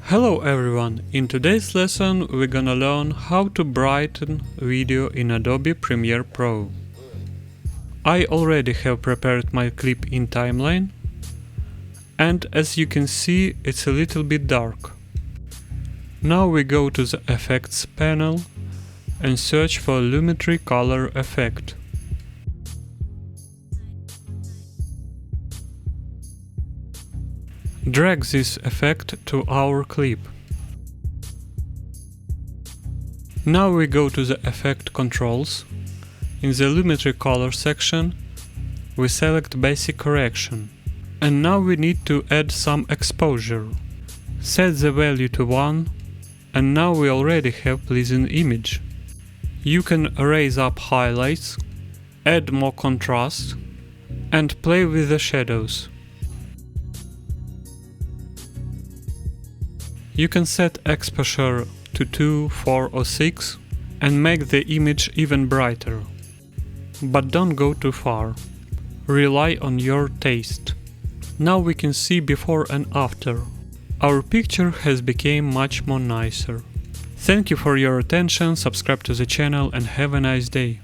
Hello everyone, in today's lesson we're gonna learn how to brighten video in Adobe Premiere Pro. I already have prepared my clip in timeline, and as you can see it's a little bit dark. Now we go to the effects panel and search for lumetri color effect. Drag this effect to our clip. Now we go to the effect controls. In the lumetri color section, we select basic correction. And now we need to add some exposure. Set the value to 1, and now we already have pleasing image. You can raise up highlights, add more contrast, and play with the shadows. You can set exposure to 2, 4 or 6 and make the image even brighter. But don't go too far. Rely on your taste. Now we can see before and after. Our picture has become much more nicer. Thank you for your attention, subscribe to the channel and have a nice day.